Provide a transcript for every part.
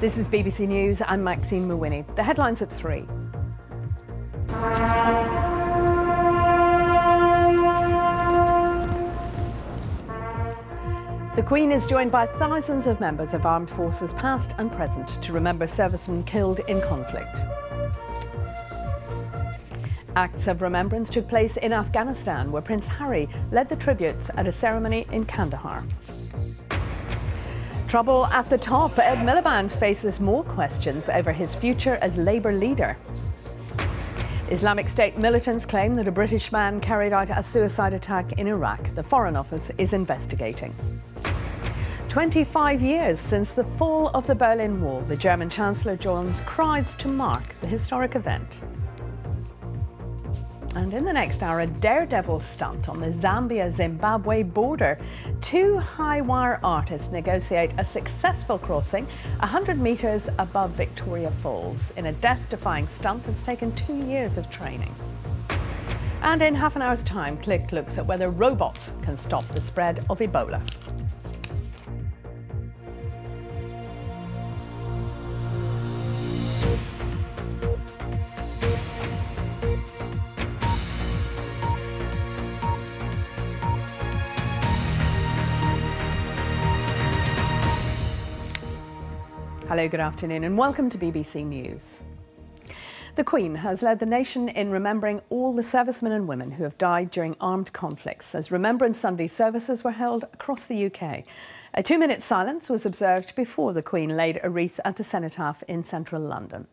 This is BBC News. I'm Maxine Mawhinney. The headlines at 3. The Queen is joined by thousands of members of armed forces past and present to remember servicemen killed in conflict. Acts of remembrance took place in Afghanistan, where Prince Harry led the tributes at a ceremony in Kandahar. Trouble at the top. Ed Miliband faces more questions over his future as Labour leader. Islamic State militants claim that a British man carried out a suicide attack in Iraq. The Foreign Office is investigating. 25 years since the fall of the Berlin Wall, the German Chancellor joins crowds to mark the historic event. And in the next hour, a daredevil stunt on the Zambia-Zimbabwe border. 2 high-wire artists negotiate a successful crossing 100 metres above Victoria Falls in a death-defying stunt that's taken 2 years of training. And in half an hour's time, Click looks at whether robots can stop the spread of Ebola. Hello, good afternoon and welcome to BBC News. The Queen has led the nation in remembering all the servicemen and women who have died during armed conflicts as Remembrance Sunday services were held across the UK. A 2-minute silence was observed before the Queen laid a wreath at the Cenotaph in central London.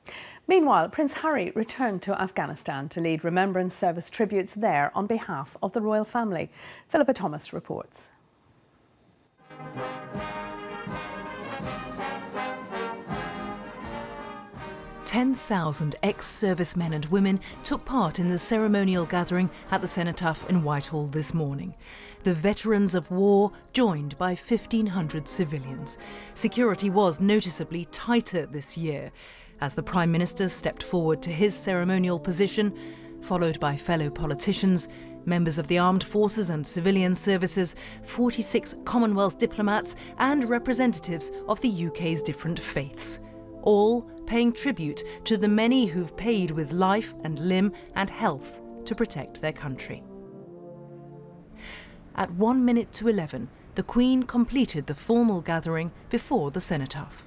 Meanwhile, Prince Harry returned to Afghanistan to lead Remembrance Service tributes there on behalf of the royal family. Philippa Thomas reports. 10,000 ex-servicemen and women took part in the ceremonial gathering at the Cenotaph in Whitehall this morning. The veterans of war joined by 1,500 civilians. Security was noticeably tighter this year as the Prime Minister stepped forward to his ceremonial position, followed by fellow politicians, members of the armed forces and civilian services, 46 Commonwealth diplomats and representatives of the UK's different faiths, all paying tribute to the many who've paid with life and limb and health to protect their country. At 1 minute to 11, the Queen completed the formal gathering before the Cenotaph.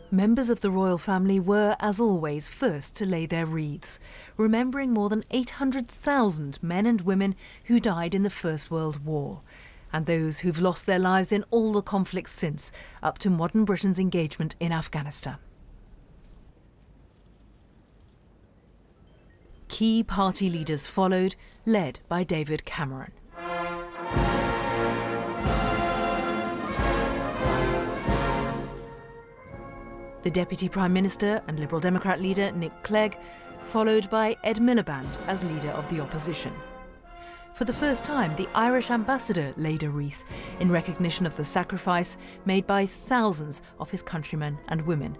Members of the royal family were, as always, first to lay their wreaths, remembering more than 800,000 men and women who died in the First World War, and those who've lost their lives in all the conflicts since, up to modern Britain's engagement in Afghanistan. Key party leaders followed, led by David Cameron. The Deputy Prime Minister and Liberal Democrat leader Nick Clegg, followed by Ed Miliband as leader of the opposition. For the first time, the Irish ambassador laid a wreath in recognition of the sacrifice made by thousands of his countrymen and women.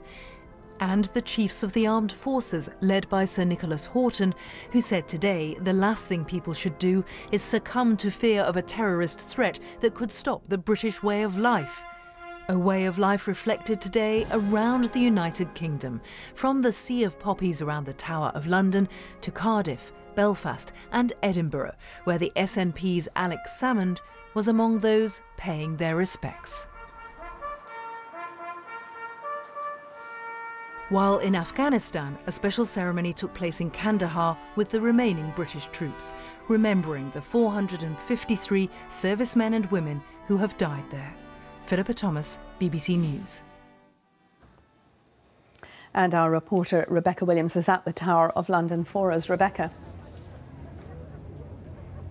And the chiefs of the armed forces, led by Sir Nicholas Horton, who said today the last thing people should do is succumb to fear of a terrorist threat that could stop the British way of life. A way of life reflected today around the United Kingdom, from the Sea of Poppies around the Tower of London to Cardiff, Belfast and Edinburgh, where the SNP's Alex Salmond was among those paying their respects. While in Afghanistan, a special ceremony took place in Kandahar with the remaining British troops, remembering the 453 servicemen and women who have died there. Philippa Thomas, BBC News. And our reporter Rebecca Williams is at the Tower of London for us. Rebecca.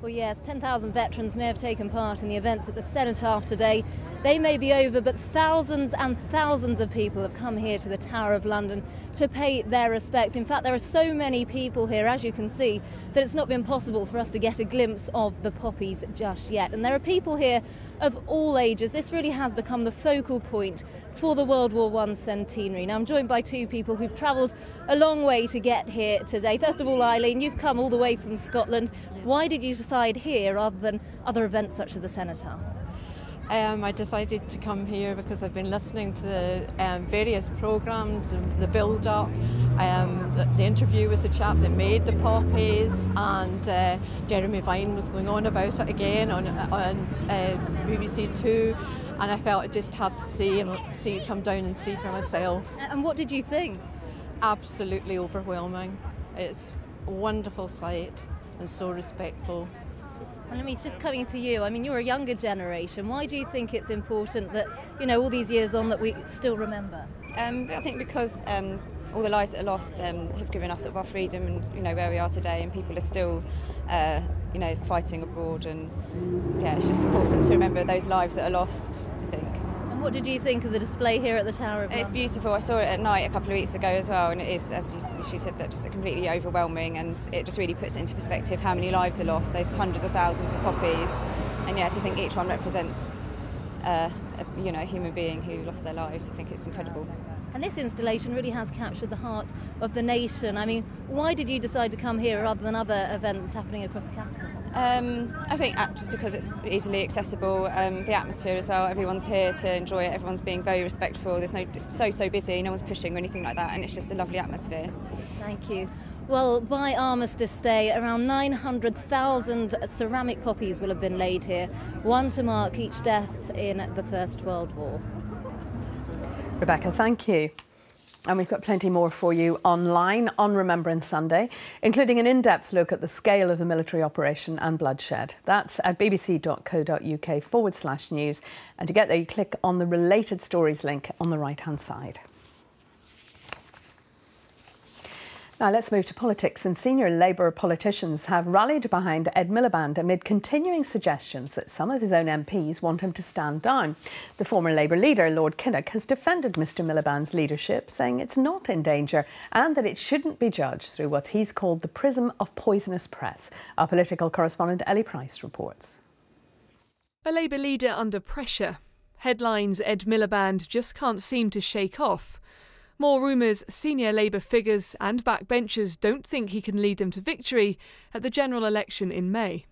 Well, yes, 10,000 veterans may have taken part in the events at the Cenotaph today. They may be over, but thousands and thousands of people have come here to the Tower of London to pay their respects. In fact, there are so many people here, as you can see, that it's not been possible for us to get a glimpse of the poppies just yet. And there are people here of all ages. This really has become the focal point for the World War I centenary. Now, I'm joined by two people who've travelled a long way to get here today. First of all, Eileen, you've come all the way from Scotland. Why did you decide here rather than other events such as the Cenotaph? I decided to come here because I've been listening to the various programmes, the build-up, the interview with the chap that made the poppies, and Jeremy Vine was going on about it again on BBC Two, and I felt I just had to come down and see for myself. And what did you think? Absolutely overwhelming. It's a wonderful sight and so respectful. And Louise, just coming to you, I mean, you're a younger generation. Why do you think it's important that, you know, all these years on that we still remember? I think because all the lives that are lost have given us sort of our freedom and, you know, where we are today, and people are still, you know, fighting abroad, and yeah, it's just important to remember those lives that are lost, I think. And what did you think of the display here at the Tower of London? It's beautiful. I saw it at night a couple of weeks ago as well, and it is, as she said, that just completely overwhelming, and it just really puts it into perspective how many lives are lost, those hundreds of thousands of poppies, and yeah, to think each one represents a human being who lost their lives. I think it's incredible. And this installation really has captured the heart of the nation. I mean, why did you decide to come here rather than other events happening across the capital? I think just because it's easily accessible, the atmosphere as well. Everyone's here to enjoy it. Everyone's being very respectful. It's so busy. No one's pushing or anything like that, and it's just a lovely atmosphere. Thank you. Well, by Armistice Day, around 900,000 ceramic poppies will have been laid here, one to mark each death in the First World War. Rebecca, thank you. And we've got plenty more for you online on Remembrance Sunday, including an in-depth look at the scale of the military operation and bloodshed. That's at bbc.co.uk/news. And to get there, you click on the Related Stories link on the right-hand side. Now let's move to politics, and senior Labour politicians have rallied behind Ed Miliband amid continuing suggestions that some of his own MPs want him to stand down. The former Labour leader, Lord Kinnock, has defended Mr Miliband's leadership, saying it's not in danger and that it shouldn't be judged through what he's called the prism of poisonous press. Our political correspondent Ellie Price reports. A Labour leader under pressure. Headlines Ed Miliband just can't seem to shake off. More rumours senior Labour figures and backbenchers don't think he can lead them to victory at the general election in May.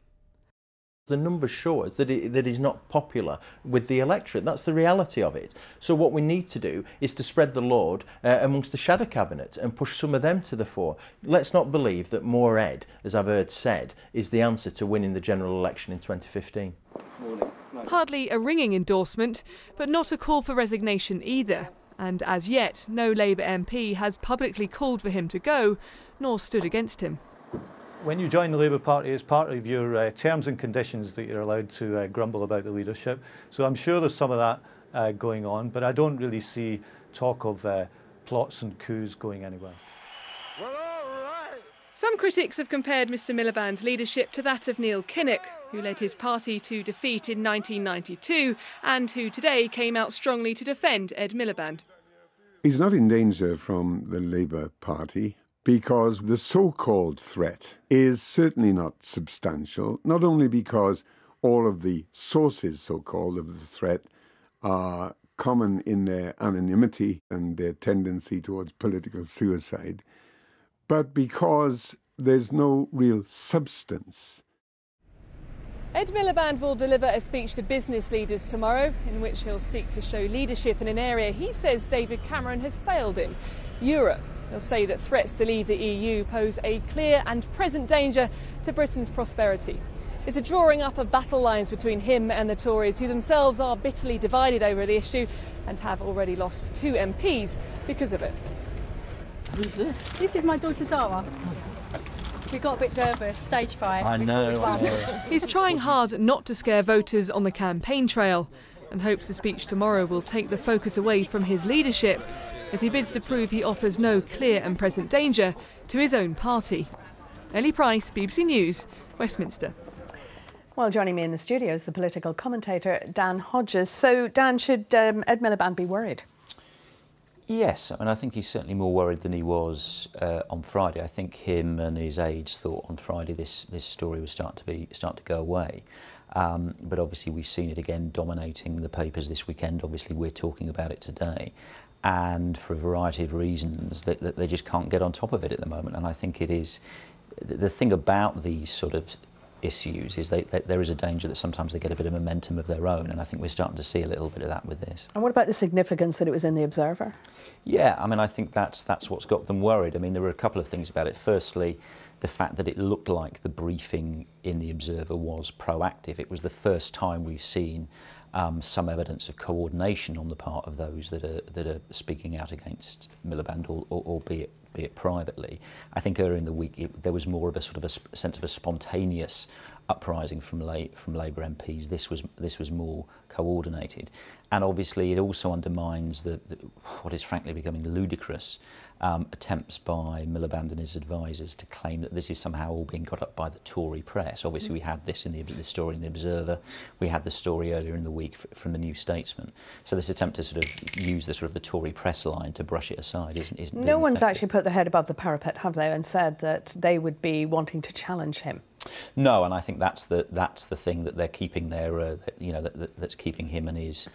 The numbers show us that he's not popular with the electorate. That's the reality of it. So what we need to do is to spread the load amongst the shadow cabinet and push some of them to the fore. Let's not believe that more Ed, as I've heard said, is the answer to winning the general election in 2015. Hardly a ringing endorsement, but not a call for resignation either. And as yet, no Labour MP has publicly called for him to go, nor stood against him. When you join the Labour Party, it's part of your terms and conditions that you're allowed to grumble about the leadership. So I'm sure there's some of that going on, but I don't really see talk of plots and coups going anywhere. Well, all right. Some critics have compared Mr Miliband's leadership to that of Neil Kinnock, who led his party to defeat in 1992 and who today came out strongly to defend Ed Miliband. He's not in danger from the Labour Party because the so-called threat is certainly not substantial, not only because all of the sources, so-called, of the threat are common in their anonymity and their tendency towards political suicide, but because there's no real substance. Ed Miliband will deliver a speech to business leaders tomorrow in which he'll seek to show leadership in an area he says David Cameron has failed in, Europe. He'll say that threats to leave the EU pose a clear and present danger to Britain's prosperity. It's a drawing up of battle lines between him and the Tories, who themselves are bitterly divided over the issue and have already lost 2 MPs because of it. Who's this? This is my daughter Zara. We got a bit nervous, stage 5. I know. He's trying hard not to scare voters on the campaign trail and hopes the speech tomorrow will take the focus away from his leadership as he bids to prove he offers no clear and present danger to his own party. Ellie Price, BBC News, Westminster. Well, joining me in the studio is the political commentator Dan Hodges. So, Dan, should Ed Miliband be worried? Yes, I mean, I think he's certainly more worried than he was on Friday. I think him and his aides thought on Friday this story was starting to go away. But obviously we've seen it again dominating the papers this weekend. Obviously we're talking about it today. And for a variety of reasons, that they just can't get on top of it at the moment. And I think it is, the thing about these sort of issues is there is a danger that sometimes they get a bit of momentum of their own, and I think we're starting to see a little bit of that with this. And what about the significance that it was in the Observer? Yeah, I mean, I think that's what's got them worried. I mean, there were a couple of things about it. Firstly, the fact that it looked like the briefing in the Observer was proactive. It was the first time we've seen some evidence of coordination on the part of those that are speaking out against Miliband, albeit privately. I think earlier in the week there was more of a sort of a sense of a spontaneous uprising from Labour MPs. This was more coordinated, and obviously it also undermines what is frankly becoming ludicrous attempts by Miliband and his advisers to claim that this is somehow all being got up by the Tory press. Obviously we had this in the story in the Observer. We had the story earlier in the week from the New Statesman. So this attempt to sort of use the Tory press line to brush it aside isn't no one's actually put their head above the parapet, have they, and said that they would be wanting to challenge him? No, and I think that's the thing that they're keeping that's keeping him and his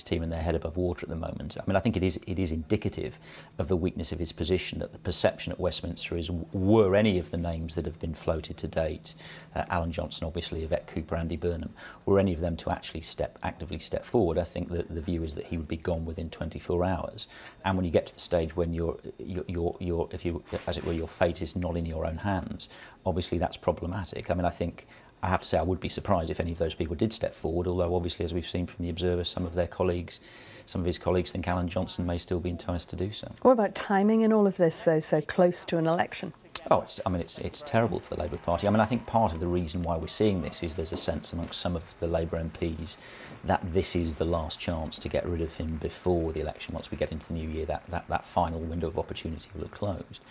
team and their head above water at the moment. I mean, I think it is indicative of the weakness of his position, that the perception at Westminster is, were any of the names that have been floated to date, Alan Johnson, obviously, Yvette Cooper, Andy Burnham, were any of them to actually actively step forward, I think that the view is that he would be gone within 24 hours. And when you get to the stage when if you, as it were, your fate is not in your own hands, obviously that's problematic. I mean, I have to say I would be surprised if any of those people did step forward, although obviously, as we've seen from the Observer, some of his colleagues think Alan Johnson may still be enticed to do so. What about timing in all of this, though, so close to an election? Oh, it's terrible for the Labour Party. I mean, I think part of the reason why we're seeing this is there's a sense amongst some of the Labour MPs that this is the last chance to get rid of him before the election. Once we get into the new year, that final window of opportunity will have closed.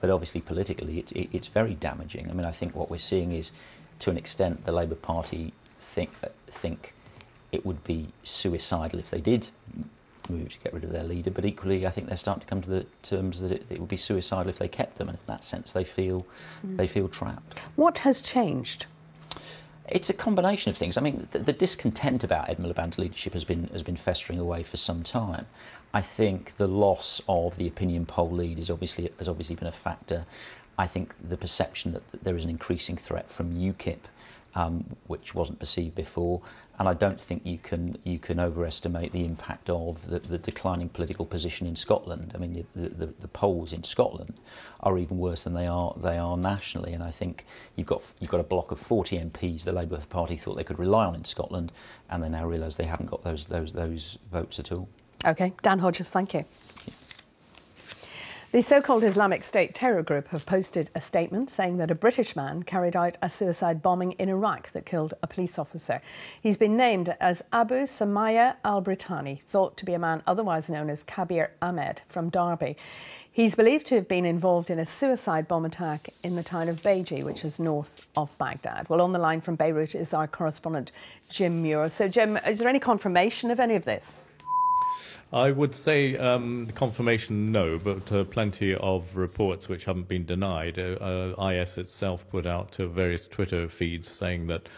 But obviously, politically, it's very damaging. I mean, I think what we're seeing is, to an extent, the Labour Party think it would be suicidal if they did move to get rid of their leader, but equally I think they're starting to come to the terms that it would be suicidal if they kept them, and in that sense they feel trapped. What has changed? It's a combination of things. I mean, the discontent about Ed Miliband's leadership has been festering away for some time. I think the loss of the opinion poll lead has obviously been a factor. I think the perception that there is an increasing threat from UKIP, which wasn't perceived before, and I don't think you can overestimate the impact of the declining political position in Scotland. I mean, the polls in Scotland are even worse than they are nationally, and I think you've got a block of 40 MPs the Labour Party thought they could rely on in Scotland, and they now realise they haven't got those votes at all. OK, Dan Hodges, thank you. The so-called Islamic State terror group have posted a statement saying that a British man carried out a suicide bombing in Iraq that killed a police officer. He's been named as Abu Samaya al-Britani, thought to be a man otherwise known as Kabir Ahmed from Derby. He's believed to have been involved in a suicide bomb attack in the town of Beji, which is north of Baghdad. Well, on the line from Beirut is our correspondent, Jim Muir. So, Jim, is there any confirmation of any of this? I would say confirmation, no, but plenty of reports which haven't been denied. IS itself put out various Twitter feeds saying that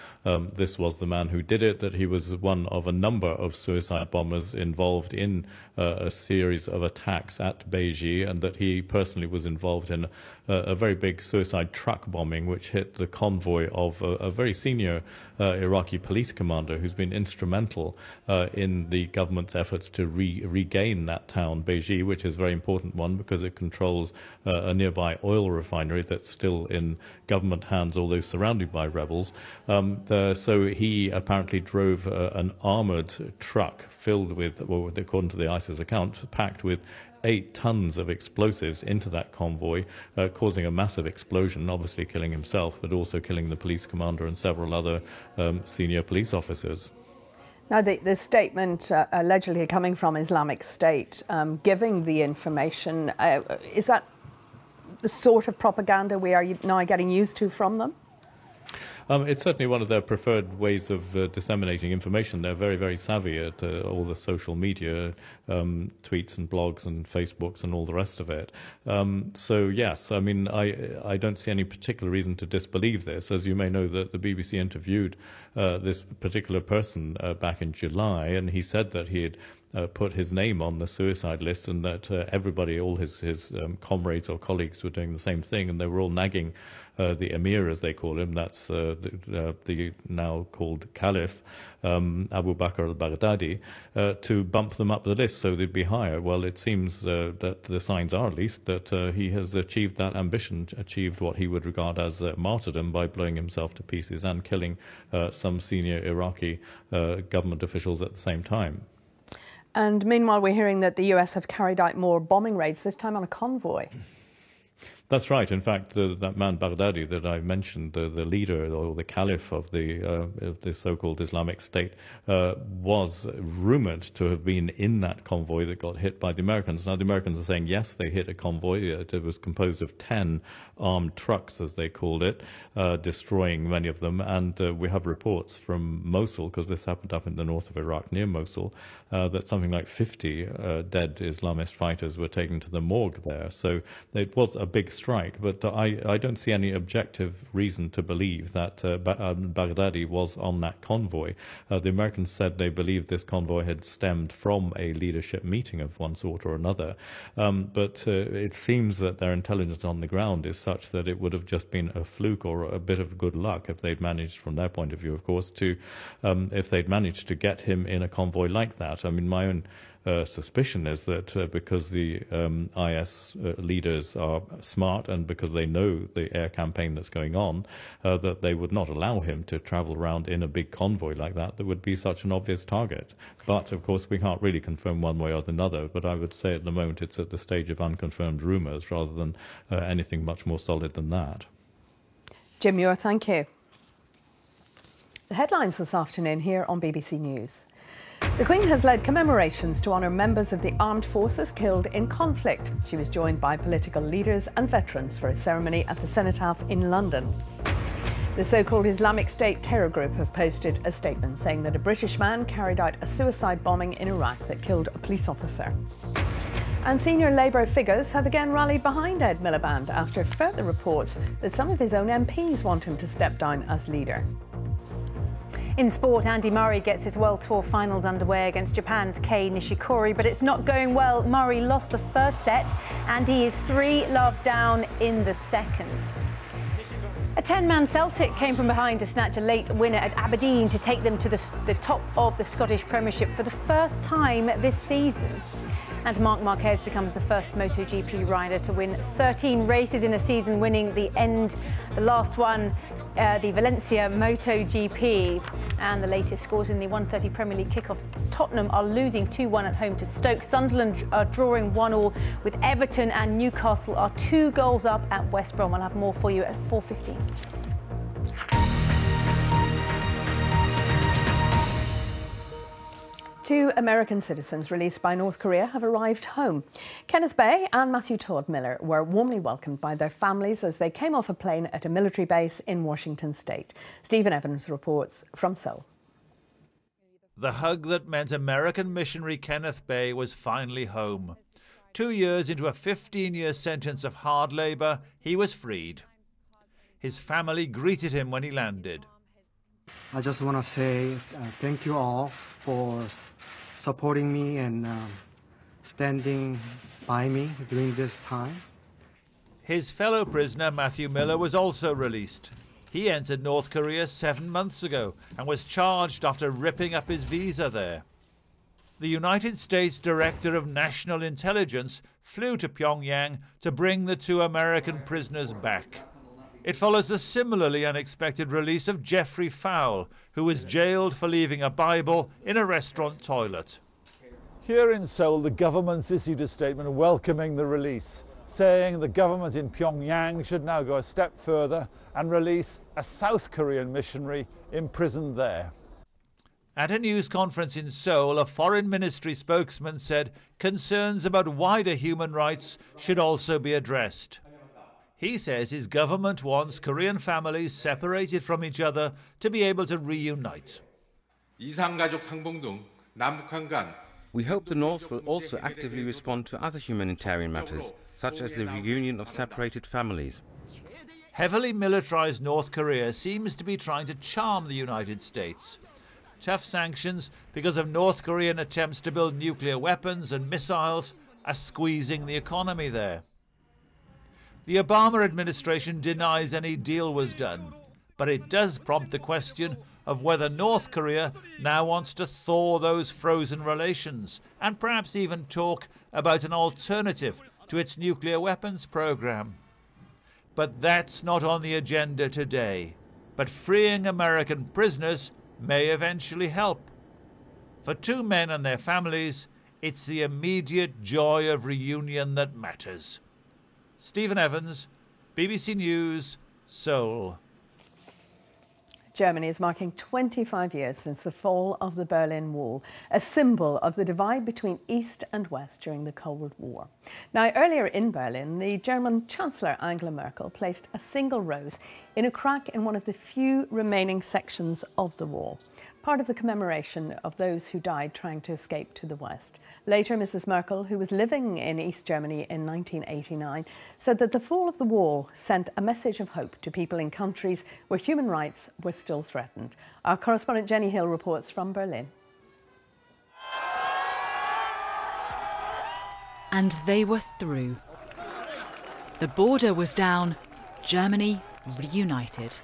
this was the man who did it, that he was one of a number of suicide bombers involved in a series of attacks at Beji, and that he personally was involved in a very big suicide truck bombing which hit the convoy of a very senior Iraqi police commander who's been instrumental in the government's efforts to regain that town, Beji, which is a very important one because it controls a nearby oil refinery that's still in government hands, although surrounded by rebels. So he apparently drove an armoured truck filled with, well, according to the ISIS account, packed with 8 tons of explosives into that convoy, causing a massive explosion, obviously killing himself, but also killing the police commander and several other senior police officers. Now, the statement allegedly coming from Islamic State, giving the information, is that the sort of propaganda we are now getting used to from them? It's certainly one of their preferred ways of disseminating information. They're very, very savvy at all the social media, tweets and blogs and Facebooks and all the rest of it. So yes, I mean, I don't see any particular reason to disbelieve this. As you may know, that the BBC interviewed this particular person back in July, and he said that he had put his name on the suicide list, and that everybody, all his comrades or colleagues, were doing the same thing, and they were all nagging the Emir, as they call him, that's the now called Caliph, Abu Bakr al-Baghdadi, to bump them up the list so they'd be higher. Well, it seems that the signs are, at least, that he has achieved that ambition, achieved what he would regard as martyrdom by blowing himself to pieces and killing some senior Iraqi government officials at the same time. And meanwhile, we're hearing that the US have carried out more bombing raids, this time on a convoy. That's right. In fact, that man Baghdadi that I mentioned, the leader or the caliph of the so-called Islamic State, was rumoured to have been in that convoy that got hit by the Americans. Now, the Americans are saying, yes, they hit a convoy. It was composed of 10 armed trucks, as they called it, destroying many of them. And we have reports from Mosul, because this happened up in the north of Iraq, near Mosul, that something like 50 dead Islamist fighters were taken to the morgue there. So it was a big strike, but I don't see any objective reason to believe that Baghdadi was on that convoy. The Americans said they believed this convoy had stemmed from a leadership meeting of one sort or another, but it seems that their intelligence on the ground is such that it would have just been a fluke or a bit of good luck if they'd managed, from their point of view, of course, to if they'd managed to get him in a convoy like that. I mean, my own suspicion is that because the IS leaders are smart and because they know the air campaign that's going on, that they would not allow him to travel around in a big convoy like that would be such an obvious target. But, of course, we can't really confirm one way or another, but I would say at the moment it's at the stage of unconfirmed rumours rather than anything much more solid than that. Jim Muir, thank you. The headlines this afternoon here on BBC News. The Queen has led commemorations to honour members of the armed forces killed in conflict. She was joined by political leaders and veterans for a ceremony at the Cenotaph in London. The so-called Islamic State terror group have posted a statement saying that a British man carried out a suicide bombing in Iraq that killed a police officer. And senior Labour figures have again rallied behind Ed Miliband after further reports that some of his own MPs want him to step down as leader. In sport, Andy Murray gets his World Tour finals underway against Japan's Kei Nishikori, but it's not going well. Murray lost the first set and he is 3-love down in the second. A 10-man Celtic came from behind to snatch a late winner at Aberdeen to take them to the top of the Scottish Premiership for the first time this season. And Marc Marquez becomes the first MotoGP rider to win 13 races in a season, winning the last one, the Valencia MotoGP. And the latest scores in the 1:30 Premier League kickoffs. Tottenham are losing 2-1 at home to Stoke. Sunderland are drawing 1-1 with Everton, and Newcastle are 2 goals up at West Brom. I'll have more for you at 4:15. Two American citizens released by North Korea have arrived home. Kenneth Bae and Matthew Todd Miller were warmly welcomed by their families as they came off a plane at a military base in Washington state. Stephen Evans reports from Seoul. The hug that meant American missionary Kenneth Bae was finally home. 2 years into a 15-year sentence of hard labour, he was freed. His family greeted him when he landed. I just want to say thank you all for supporting me and standing by me during this time. His fellow prisoner Matthew Miller was also released. He entered North Korea 7 months ago and was charged after ripping up his visa there. The United States Director of National Intelligence flew to Pyongyang to bring the 2 American prisoners back. It follows the similarly unexpected release of Jeffrey Fowle, who was jailed for leaving a Bible in a restaurant toilet. Here in Seoul, the government's issued a statement welcoming the release, saying the government in Pyongyang should now go a step further and release a South Korean missionary imprisoned there. At a news conference in Seoul, a foreign ministry spokesman said concerns about wider human rights should also be addressed. He says his government wants Korean families separated from each other to be able to reunite. 이상가족 상봉 등 남북한 간 We hope the North will also actively respond to other humanitarian matters, such as the reunion of separated families. Heavily militarized North Korea seems to be trying to charm the United States. Tough sanctions because of North Korean attempts to build nuclear weapons and missiles are squeezing the economy there. The Obama administration denies any deal was done, but it does prompt the question of whether North Korea now wants to thaw those frozen relations and perhaps even talk about an alternative to its nuclear weapons program. But that's not on the agenda today. But freeing American prisoners may eventually help. For two men and their families, it's the immediate joy of reunion that matters. Stephen Evans, BBC News, Seoul. Germany is marking 25 years since the fall of the Berlin Wall, a symbol of the divide between East and West during the Cold War. Now, earlier in Berlin, the German Chancellor Angela Merkel placed a single rose in a crack in one of the few remaining sections of the wall, part of the commemoration of those who died trying to escape to the West. Later, Mrs. Merkel, who was living in East Germany in 1989, said that the fall of the wall sent a message of hope to people in countries where human rights were still threatened. Our correspondent Jenny Hill reports from Berlin. And they were through. The border was down, Germany reunited.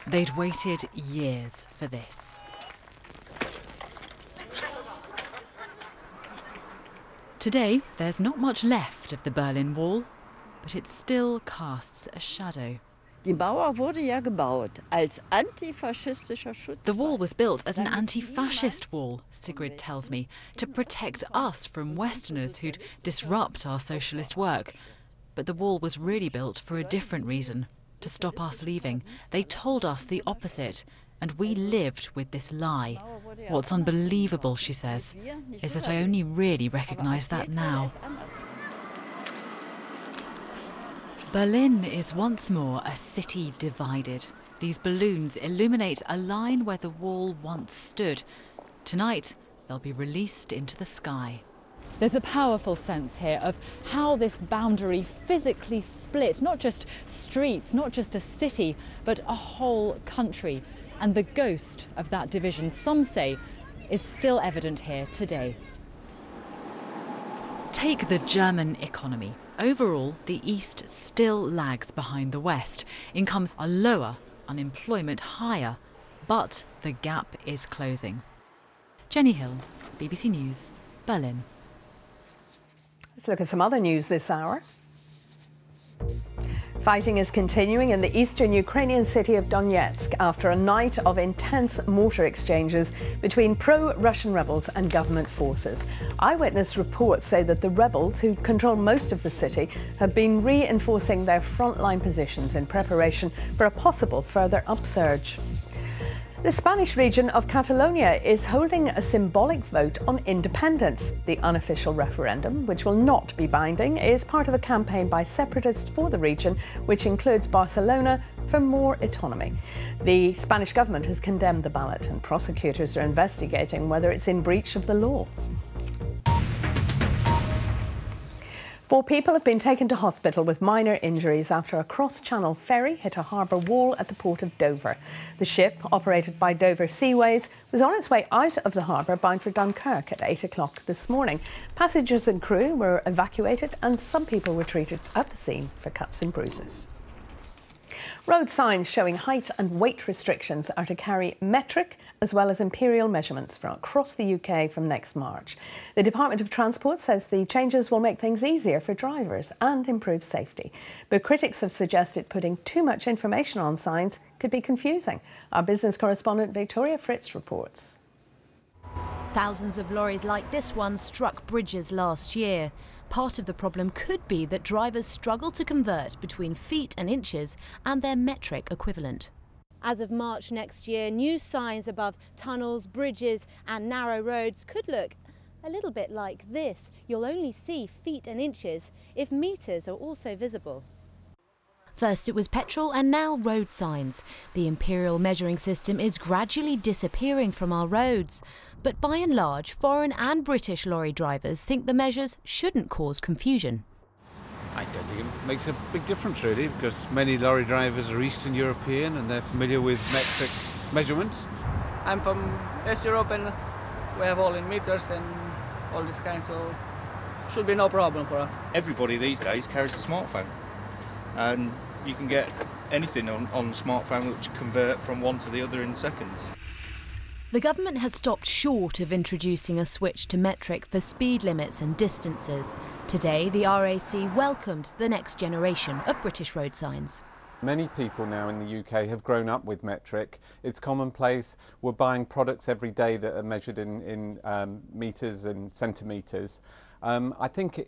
They'd waited years for this. Today, there's not much left of the Berlin Wall, but it still casts a shadow. Die Mauer wurde ja gebaut als antifaschistischer Schutz. The wall was built as an anti-fascist wall, Sigrid tells me, to protect us from Westerners who'd disrupt our socialist work. But the wall was really built for a different reason. To stop us leaving. They told us the opposite, and we lived with this lie. What's unbelievable, she says, is that I only really recognise that now. Berlin is once more a city divided. These balloons illuminate a line where the wall once stood. Tonight, they'll be released into the sky. There's a powerful sense here of how this boundary physically split, not just streets, not just a city, but a whole country. And the ghost of that division, some say, is still evident here today. Take the German economy. Overall, the East still lags behind the West. Incomes are lower, unemployment higher, but the gap is closing. Jenny Hill, BBC News, Berlin. Let's look at some other news this hour. Fighting is continuing in the eastern Ukrainian city of Donetsk after a night of intense mortar exchanges between pro-Russian rebels and government forces. Eyewitness reports say that the rebels, who control most of the city, have been reinforcing their frontline positions in preparation for a possible further upsurge. The Spanish region of Catalonia is holding a symbolic vote on independence. The unofficial referendum, which will not be binding, is part of a campaign by separatists for the region, which includes Barcelona, for more autonomy. The Spanish government has condemned the ballot, and prosecutors are investigating whether it's in breach of the law. 4 people have been taken to hospital with minor injuries after a cross-channel ferry hit a harbour wall at the port of Dover. The ship, operated by Dover Seaways, was on its way out of the harbour bound for Dunkirk at 8 o'clock this morning. Passengers and crew were evacuated and some people were treated at the scene for cuts and bruises. Road signs showing height and weight restrictions are to carry metric as well as imperial measurements from across the UK from next March. The Department of Transport says the changes will make things easier for drivers and improve safety. But critics have suggested putting too much information on signs could be confusing. Our business correspondent Victoria Fritz reports. Thousands of lorries like this one struck bridges last year. Part of the problem could be that drivers struggle to convert between feet and inches and their metric equivalent. As of March next year, new signs above tunnels, bridges and narrow roads could look A little bit like this. You'll only see feet and inches if metres are also visible. First it was petrol and now road signs. The imperial measuring system is gradually disappearing from our roads. But by and large, foreign and British lorry drivers think the measures shouldn't cause confusion. I don't think it makes a big difference really, because many lorry drivers are Eastern European and they're familiar with metric measurements. I'm from East Europe and we have all in meters and all this kind, so should be no problem for us. Everybody these days carries a smartphone, and you can get anything on the smartphone which convert from one to the other in seconds. The government has stopped short of introducing a switch to metric for speed limits and distances. Today, the RAC welcomed the next generation of British road signs. Many people now in the UK have grown up with metric. It's commonplace. We're buying products every day that are measured in metres and centimetres. I think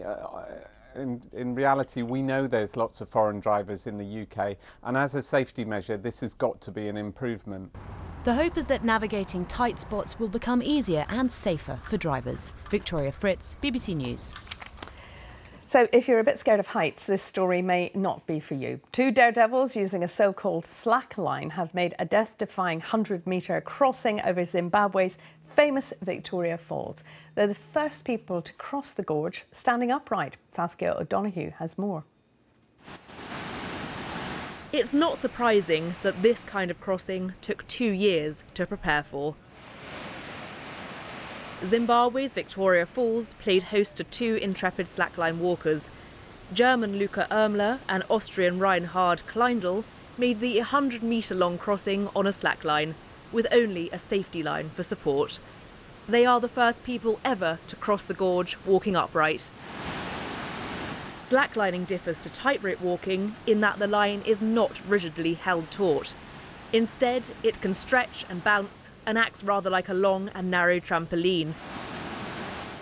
in reality, we know there's lots of foreign drivers in the UK, and as a safety measure, this has got to be an improvement. The hope is that navigating tight spots will become easier and safer for drivers. Victoria Fritz, BBC News. So if you're a bit scared of heights, this story may not be for you. Two daredevils using a so-called slack line have made a death-defying 100-metre crossing over Zimbabwe's famous Victoria Falls. They're the first people to cross the gorge standing upright. Saskia O'Donoghue has more. It's not surprising that this kind of crossing took 2 years to prepare for. Zimbabwe's Victoria Falls played host to two intrepid slackline walkers. German Luca Ermler and Austrian Reinhard Kleindl made the 100-metre-long crossing on a slackline, with only a safety line for support. They are the first people ever to cross the gorge walking upright. Slacklining differs to tightrope walking in that the line is not rigidly held taut. Instead, it can stretch and bounce and acts rather like a long and narrow trampoline.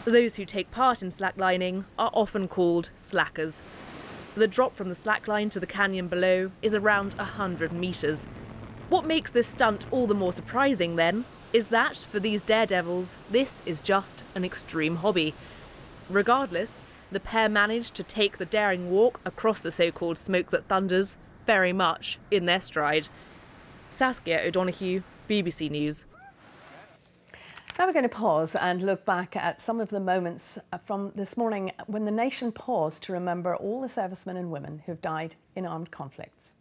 Those who take part in slacklining are often called slackers. The drop from the slackline to the canyon below is around 100 metres. What makes this stunt all the more surprising, then, is that, for these daredevils, this is just an extreme hobby. Regardless, the pair managed to take the daring walk across the so-called smoke that thunders very much in their stride. Saskia O'Donoghue, BBC News. Now we're going to pause and look back at some of the moments from this morning when the nation paused to remember all the servicemen and women who've died in armed conflicts.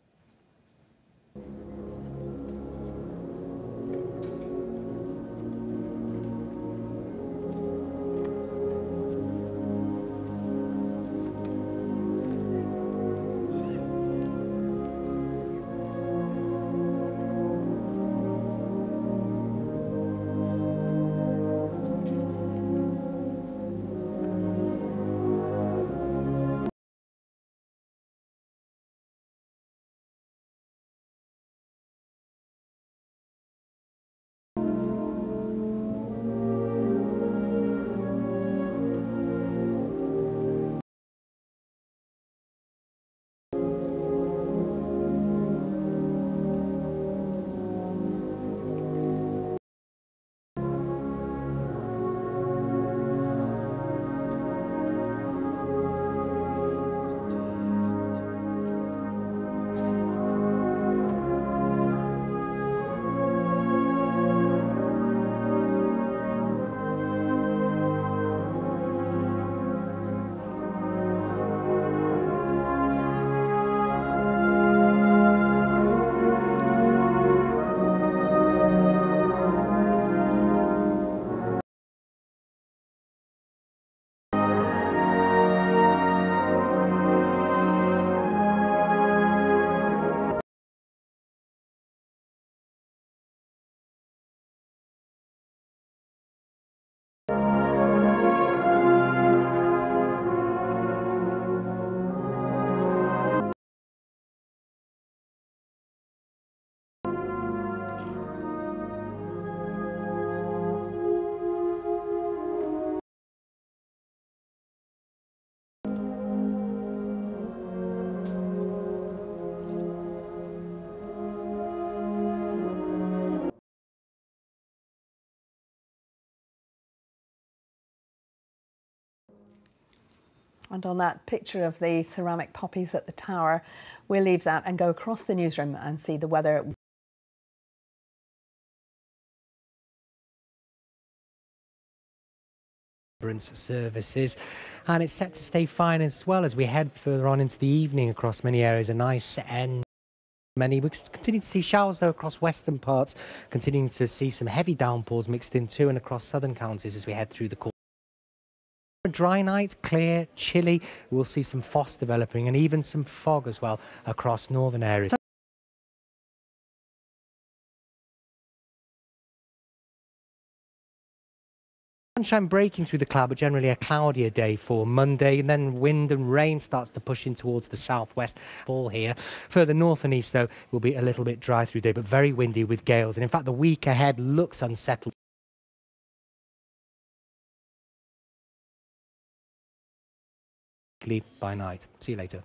And on that picture of the ceramic poppies at the tower, we'll leave that and go across the newsroom and see the weather. Services, and it's set to stay fine as well as we head further on into the evening across many areas. A nice end. We continue to see showers though across western parts, continuing to see some heavy downpours mixed in too, and across southern counties as we head through the course. A dry night, clear, chilly. We'll see some frost developing and even some fog as well across northern areas. Sunshine breaking through the cloud, but generally a cloudier day for Monday, and then wind and rain starts to push in towards the southwest. Fall here. Further north and east, though, it will be a little bit dry through the day, but very windy with gales. And in fact, the week ahead looks unsettled. By night. See you later.